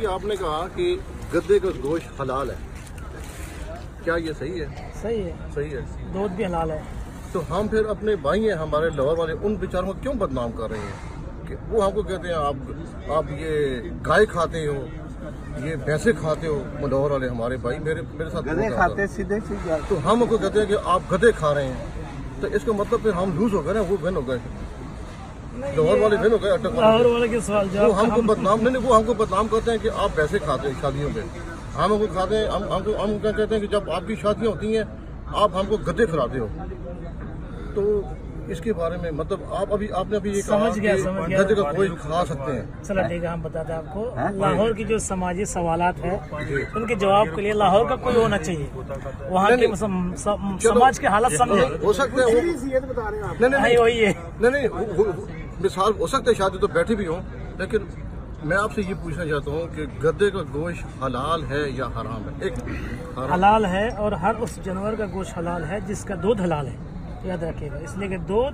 आपने कहा कि गद्दे का गोश्त हलाल है, क्या ये सही है? सही है, सही है। दूध भी हलाल है। तो हम फिर अपने भाई हैं हमारे लाहौर वाले, उन बेचारों को क्यों बदनाम कर रहे हैं कि वो हमको कहते हैं आप ये गाय खाते हो, ये भैंसे खाते हो। लाहौर वाले हमारे भाई मेरे साथ गधे खाते सीधे सीधे, तो हम उनको कहते हैं कि आप गधे खा रहे हैं, तो इसका मतलब फिर हम लूज हो गए ना, वो विन हो गए, लाहौर वाले विन हो गए। लाहौर वाले के सवाल वो हमको बदनाम नहीं, वो हमको बदनाम करते हैं कि आप पैसे खाते हैं शादियों में, हम हमको खाते हैं। हम क्या कहते हैं कि जब आपकी शादियाँ होती हैं आप हमको गद्दे खिलाते हो। तो इसके बारे में मतलब आपने अभी ये कहा कि गद्दे का कोई खा सकते हैं। चलो ठीक है, हम बताते हैं आपको। लाहौर की जो समाजी सवालात है उनके जवाब के लिए लाहौर का कोई होना चाहिए, वहाँ के समाज के हालत समझे। हो सकते हैं नहीं वही है, नहीं मिसाल हो सकता है शादी तो बैठे भी हों, लेकिन मैं आपसे ये पूछना चाहता हूँ कि गद्दे का गोश्त हलाल है या हराम है? एक हलाल है, और हर उस जानवर का गोश्त हलाल है जिसका दूध हलाल है, याद रखिएगा। इसलिए कि दूध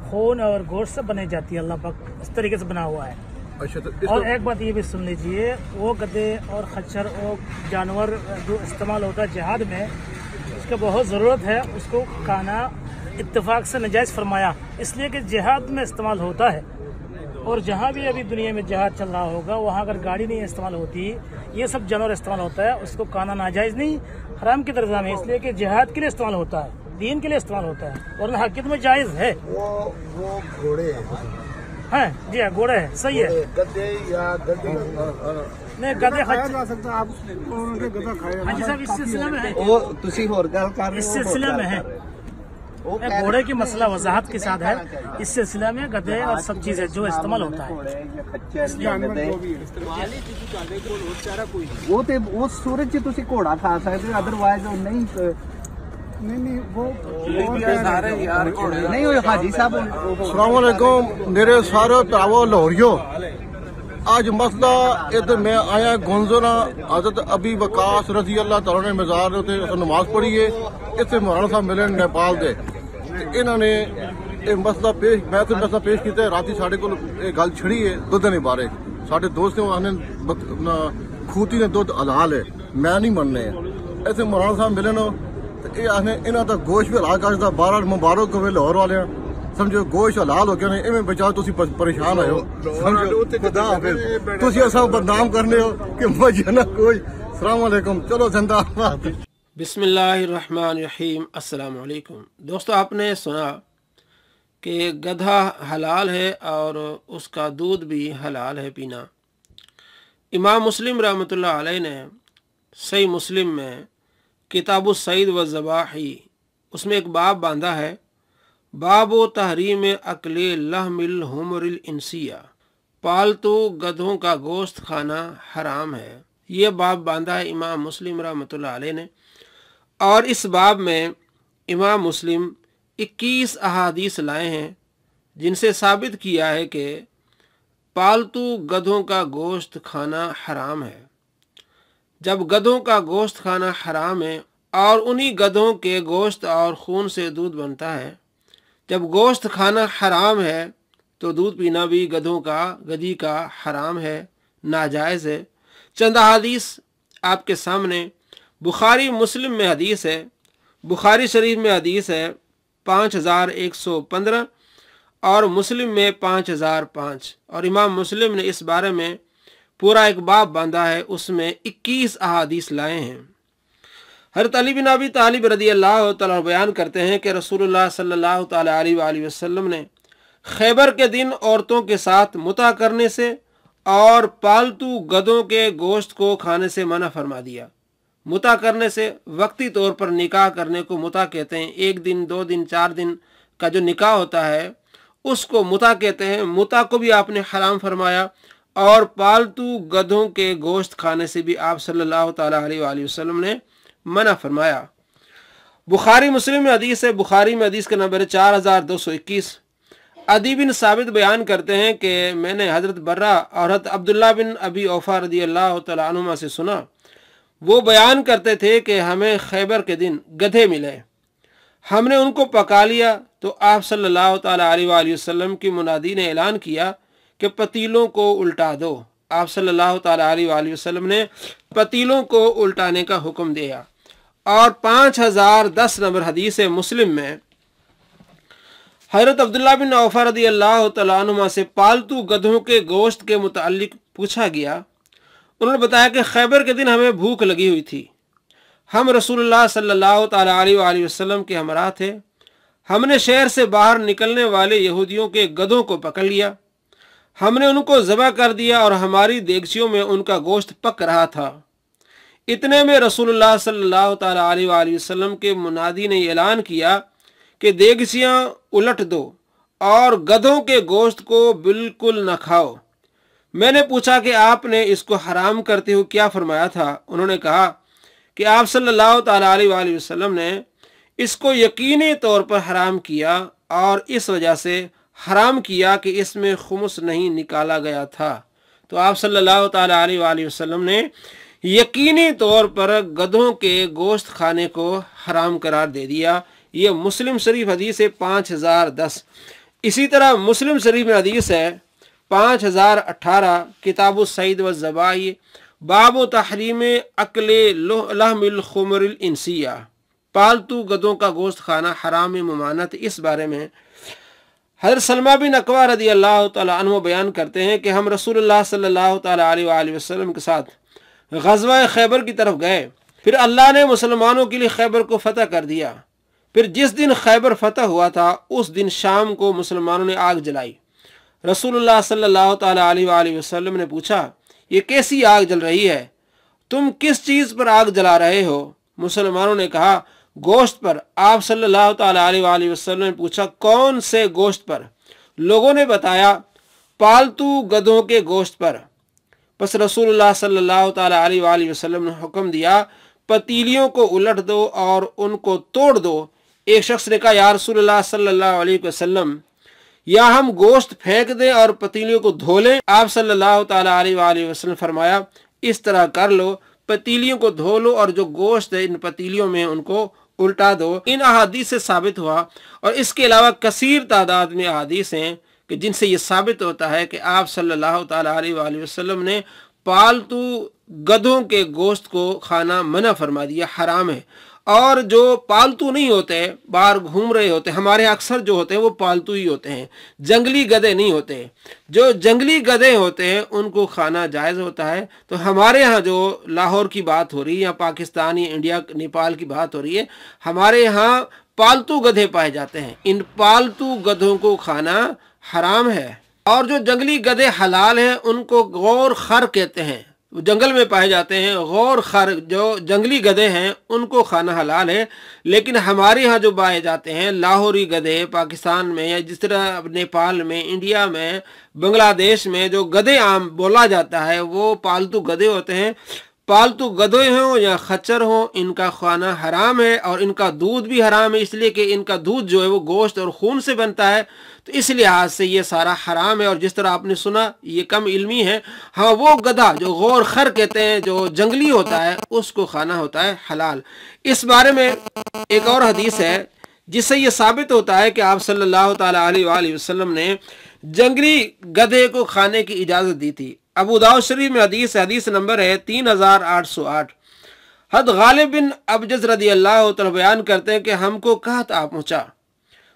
खून और गोश्त से बनाई जाती है, अल्लाह पाक इस तरीके से बना हुआ है। अच्छा, तो और एक बात ये भी सुन लीजिए, वो गधे और खच्चर और जानवर जो इस्तेमाल होता है जिहाद में, उसका बहुत ज़रूरत है, उसको खाना इत्तेफाक से नाजायज़ फरमाया, इसलिए कि जिहाद में इस्तेमाल होता है। और जहाँ भी अभी दुनिया में जिहाद चल रहा होगा वहाँ अगर गाड़ी नहीं इस्तेमाल होती, ये सब जानवर इस्तेमाल होता है, उसको खाना नाजायज़ नहीं हराम की दर्जा में, इसलिए कि जिहाद के लिए इस्तेमाल होता है, दीन के लिए इस्तेमाल होता है, और हकीकत में जायज़ है। वो घोड़े हैं जी हाँ, घोड़े है, सही है। गद्दे या गद्दे नहीं गधे खाया जा सकता, आप गधा खाया। हाँ जी साहब, इस सिलसिले में है, वो तुसी होर गल कर रहे हो, इस सिलसिले में है, घोड़े की मसला वजाहत के साथ है। इस सिलसिले में गधे और सब चीजें जो इस्तेमाल होता है, वो तो वो सूरज च तुसी घोड़ा खा सकते, अदरवाइज नहीं वो नहीं हो। हाजी साहब अस्सलाम वालेकुम मेरे सारे भरावो लाहौरियो, आज मसला इधर मैं आया गुंजना हजरत अबी वकास रजी अल्लाह तआला ने मज़ार उत्ते नमाज पढ़ी है, इतने मौलाना साहब मिले नेपाल दे, इन्होंने ये मसला पेश किया। राती साढ़े को गल छिड़ी है दुध ने बारे, साढ़े दोस्त ने आने खूती ने दुध हलाल है, मैं नहीं मनने। इतने मौलाना साहब मिले न, ये आने इन्हों का गोश्त भी हलाल कर, बारह मुबारक होवे लाहौर वाले, समझो गोश्त हलाल हो गया ने, इवें बचाओ तुसी परेशान आयो, समझो खुदा हाफिज़, तुसी असां बदनाम करने हो कि मजे ना कोई। अस्सलाम वालेकुम, चलो जिंदाबाद। बिस्मिल्लाहिर्रहमानिर्रहीम, अस्सलाम वालेकुम। दोस्तों, आपने सुना कि गधा हलाल है और उसका दूध भी हलाल है पीना। इमाम मुस्लिम रहमतुल्लाह अलैह ने सही मुस्लिम में किताबुस सईद व ज़बाही उसमें एक बाब बांधा है, बाबो तहरीम अकले लहमिल हुमरिल इंसिया, पालतू गधों का गोश्त खाना हराम है। ये बाब बांधा है इमाम मुस्लिम रहमतुल्लाह अलैह ने, और इस बाब में इमाम मुस्लिम 21 अहादीस लाए हैं जिनसे साबित किया है कि पालतू गधों का गोश्त खाना हराम है। जब गधों का गोश्त खाना हराम है और उन्हीं गधों के गोश्त और खून से दूध बनता है, जब गोश्त खाना हराम है तो दूध पीना भी गधी का हराम है, नाजायज़ है। चंद हदीस आपके सामने, बुखारी मुस्लिम में हदीस है, बुखारी शरीफ में हदीस है 5115 और मुस्लिम में 5005, और इमाम मुस्लिम ने इस बारे में पूरा एक बाब बांधा है, उसमें 21 अहादीस लाए हैं। हज़रत अली बिन अबी तालिब रज़ी अल्लाह तआला बयान करते हैं कि रसूलुल्लाह सल्लल्लाहु तआला अलैहि वसल्लम ने खैबर के दिन औरतों के साथ मुता करने से और पालतू गधों के गोश्त को खाने से मना फरमा दिया। मुता करने से वक्ती तौर पर निकाह करने को मुता कहते हैं, 1 दिन 2 दिन 4 दिन का जो निकाह होता है उसको मुता कहते हैं। मुता को भी आपने हराम फरमाया, और पालतू गधों के गोश्त खाने से भी आप सल्लल्लाहु तआला अलैहि वसल्लम ने मना फरमाया। बुखारी मुस्लिम में हदीस है, बुखारी में हदीस का नंबर है 4221। अदी बिन साबित बयान करते हैं कि मैंने हज़रत बर्रा और हज़रत अब्दुल्ला बिन अबी औफा रज़ी अल्लाह तआला अन्हुमा से सुना, वो बयान करते थे कि हमें खैबर के दिन गधे मिले, हमने उनको पका लिया तो आप सल्लल्लाहु तआला अलैहि वसल्लम की मुनादी ने ऐलान किया कि पतीलों को उल्टा दो। आप सल्लल्लाहु ताला अलैहि वसल्लम ने पतीलों को उल्टाने का हुक्म दिया। और 5010 नंबर हदीस मुस्लिम में हज़रत अब्दुल्लाह बिन औफ़ा रज़ी अल्लाह तआला अन्हुमा से पालतू गधों के गोश्त के मुताल्लिक पूछा गया। उन्होंने बताया कि खैबर के दिन हमें भूख लगी हुई थी। हम रसूलुल्लाह सल्लल्लाहु ताला अलैहि वसल्लम के हमरा थे। हमने शहर से बाहर निकलने वाले यहूदियों के गधों को पकड़ लिया। हमने उनको ज़बह कर दिया और हमारी देगचियों में उनका गोश्त पक रहा था। इतने में रसूलुल्लाह सल्लल्लाहु ताला अलैहि वसल्लम के मुनादी ने ऐलान किया कि देगचियाँ उलट दो और गधों के गोश्त को बिल्कुल न खाओ। मैंने पूछा कि आपने इसको हराम करते हुए क्या फरमाया था। उन्होंने कहा कि आप सल्लल्लाहु ताला अलैहि वसल्लम ने इसको यकीनी तौर पर हराम किया और इस वजह से हराम किया कि इसमें खुमुस नहीं निकाला गया था। तो आप सल्लल्लाहु ताला अलैहि वसल्लम ने यकीनी तौर पर गधों के गोश्त खाने को हराम करार दे दिया। ये मुस्लिम शरीफ हदीस है 5010। इसी तरह मुस्लिम शरीफ में हदीस है 5018 किताबु सईद व ज़बाई बाबु तहरीम अकले लहमिल खुमरिल इंसिया, पालतू गधों का गोश्त खाना हराम मुमानत। इस बारे में हज़रत सलमा बिन अकवा रज़ी अल्लाह तआला अन्हु बयान करते हैं कि हम रसूलुल्लाह सल्लल्लाहु तआला अलैहि वसल्लम के साथ ग़ज़वा खैबर की तरफ गए। फिर अल्लाह ने मुसलमानों के लिए खैबर को फतह कर दिया। फिर जिस दिन खैबर फतह हुआ था उस दिन शाम को मुसलमानों ने आग जलाई। रसूलुल्लाह सल्लल्लाहु तआला अलैहि वसल्लम ने पूछा, ये कैसी आग जल रही है? तुम किस चीज़ पर आग जला रहे हो? मुसलमानों ने कहा, गोश्त पर। आप सल्लल्लाहु तआला अलैहि वसल्लम ने पूछा, कौन से गोश्त पर? लोगों ने बताया, पालतू गधों के गोश्त पर। बस रसूलुल्लाह सल्लल्लाहु तआला अलैहि वसल्लम ने हुक्म दिया, पतीलियों को उलट दो और उनको तोड़ दो। एक शख्स ने कहा, या रसूलुल्लाह सल्लल्लाहु अलैहि वसल्लम, या हम गोश्त फेंक दें और पतीलियों को धो लें? आप सल्लल्लाहु तआला अलैहि वसल्लम फरमाया, इस तरह कर लो, पतीलियों को धो लो और जो गोश्त है इन पतीलियों में उनको उल्टा दो। इन अहादीस से साबित हुआ, और इसके अलावा कसीर तादाद में अहादीस हैं कि जिनसे ये साबित होता है कि आप सल्लल्लाहु तआला अलैहि वसल्लम ने पालतू गधों के गोश्त को खाना मना फरमा दिया, हराम है। और जो पालतू नहीं होते, बाहर घूम रहे होते, हमारे यहाँ अक्सर जो होते हैं वो पालतू ही होते हैं, जंगली गधे नहीं होते। जो जंगली गधे होते हैं उनको खाना जायज़ होता है। तो हमारे यहाँ जो लाहौर की बात हो रही है या पाकिस्तान या इंडिया नेपाल की बात हो रही है, हमारे यहाँ पालतू गधे पाए जाते हैं। इन पालतू गधों को खाना हराम है। और जो जंगली गधे हलाल हैं उनको गौर खर कहते हैं, जंगल में पाए जाते हैं। गौर खर जो जंगली गधे हैं उनको खाना हलाल है। लेकिन हमारे यहाँ जो पाए जाते हैं लाहौरी गधे, पाकिस्तान में या जिस तरह नेपाल में, इंडिया में, बांग्लादेश में जो गधे आम बोला जाता है वो पालतू गधे होते हैं। पालतू गधे हों या खच्चर हों, इनका खाना हराम है और इनका दूध भी हराम है, इसलिए कि इनका दूध जो है वो गोश्त और खून से बनता है। तो इस लिहाज से ये सारा हराम है। और जिस तरह आपने सुना, ये कम इल्मी है। हाँ, वो गधा जो गौर खर कहते हैं, जो जंगली होता है, उसको खाना होता है हलाल। इस बारे में एक और हदीस है जिससे ये साबित होता है कि आप सल्लल्लाहु ताला अलैहि वसल्लम ने जंगली गधे को खाने की इजाज़त दी थी। अबू दाऊद शरीफ में हदीस नंबर है 3808। हद गालिब बिन अबजज रदी अल्लाह तआला बयान करते हैं कि हमको कहत आ पहुँचा,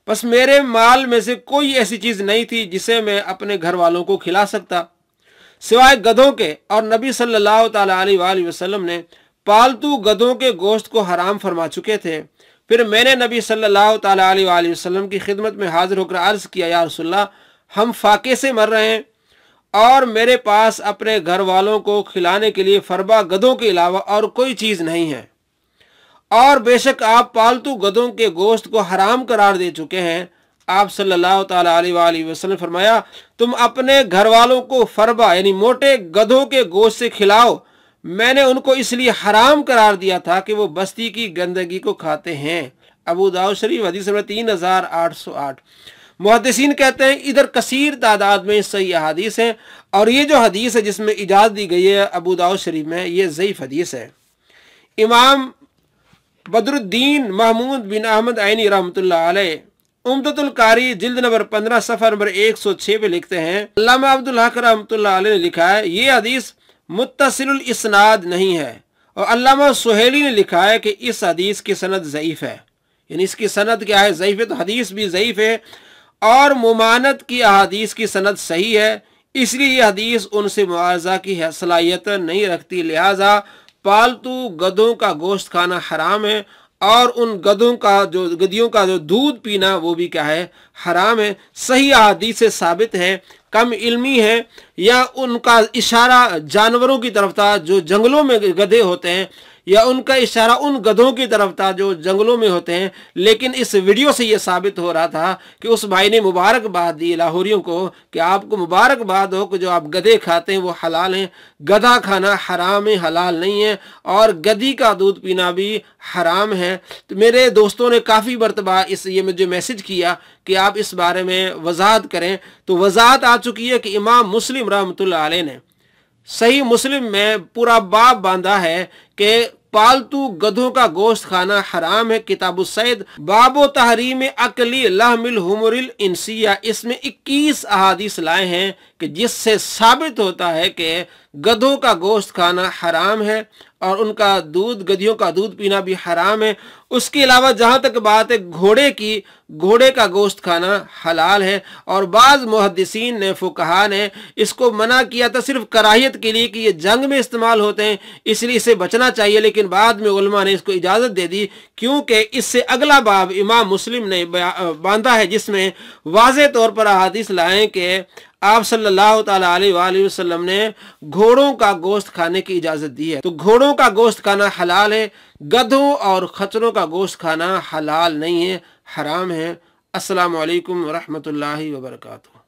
बस मेरे माल में से कोई ऐसी चीज़ नहीं थी जिसे मैं अपने घर वालों को खिला सकता सिवाय गधों के। और नबी सल्लल्लाहु ताला अलैहि वसल्लम ने पालतू गधों के गोश्त को हराम फरमा चुके थे। फिर मैंने नबी सल्लल्लाहु ताला अलैहि वसल्लम की खिदमत में हाजिर होकर अर्ज़ किया, या रसूलल्लाह, हम फाके से मर रहे हैं और मेरे पास अपने घर वालों को खिलाने के लिए फरबा गधों के अलावा और कोई चीज़ नहीं है, और बेशक आप पालतू गधों के गोश्त को हराम करार दे चुके हैं। आप सल्लल्लाहु ताला अलैहि वसल्लम फरमाया, तुम अपने घर वालों को फरबा यानी मोटे गधों के गोश्त से खिलाओ। मैंने उनको इसलिए हराम करार दिया था कि वो बस्ती की गंदगी को खाते हैं। अबू दाऊद शरीफ हदीस नंबर 3808। मुहद्दिसीन कहते हैं इधर कसीर तादाद में सही हदीस है, और ये जो हदीस है जिसमें इजाज़त दी गई है अबू दाऊद शरीफ में, ये ज़ईफ़ हदीस है। इमाम बदरुद्दीन महमूद बिन अहमद ऐनी रहमतुल्लाह अलैह उम्दतुल कारी जिल्द नंबर 15 सफ़ा नंबर 106 पे लिखते हैं, अल्लामा अब्दुल हक रहमतुल्लाह अलैह ने लिखा है ये हदीस मुत्तसिलुल इस्नाद नहीं है, और अल्लामा सुहेली ने लिखा है कि इस हदीस की सनद ज़ईफ़ है। यानी इसकी सनद क्या है? ज़ईफ़ है। तो हदीस भी ज़ईफ़ है और मुमानत की अहादीस की सनद सही है, इसलिए ये हदीस उनसे मुआवजा की सलाहियत नहीं रखती। लिहाजा पालतू गधों का गोश्त खाना हराम है और उन गधियों का जो दूध पीना वो भी क्या है? हराम है। सही अहादीस से साबित है। कम इल्मी है या उनका इशारा जानवरों की तरफ था जो जंगलों में गधे होते हैं, या उनका इशारा उन गधों की तरफ था जो जंगलों में होते हैं। लेकिन इस वीडियो से यह साबित हो रहा था कि उस भाई ने मुबारकबाद दी लाहौरियों को कि आपको मुबारकबाद हो कि जो आप गधे खाते हैं वो हलाल हैं। गधा खाना हराम है, हलाल नहीं है, और गधी का दूध पीना भी हराम है। तो मेरे दोस्तों ने काफ़ी मरतबा ये मुझे मैसेज किया कि आप इस बारे में वजाहत करें। तो वजाहत आ चुकी है कि इमाम मुस्लिम रहमतुल्लाह अलैह ने सही मुस्लिम में पूरा बाब बांधा है कि पालतू गधों का गोश्त खाना हराम है। किताबु सैद बाबो तहरीम अकली लहमिल हुमुरिल इंसिया, इसमें 21 अहादीस लाए हैं कि जिससे साबित होता है कि गधों का गोश्त खाना हराम है और उनका दूध, गधियों का दूध पीना भी हराम है। उसके अलावा जहाँ तक बात है घोड़े की, घोड़े का गोश्त खाना हलाल है, और बाज़ मुहद्दिसीन ने, फुकहा ने इसको मना किया था सिर्फ कराहियत के लिए कि ये जंग में इस्तेमाल होते हैं इसलिए इसे बचना चाहिए, लेकिन बाद में उलमा ने इसको इजाज़त दे दी क्योंकि इससे अगला बाब इमाम मुस्लिम ने बांधा है जिसमें वाज़े तौर पर अहादीस लाए कि आप सल्लल्लाहु ताला अलैहि वसल्लम ने घोड़ों का गोश्त खाने की इजाज़त दी है। तो घोड़ों का गोश्त खाना हलाल है, गधों और खच्चरों का गोश्त खाना हलाल नहीं है, हराम है। अस्सलामु अलैकुम व रहमतुल्लाहि व बरकातुहू।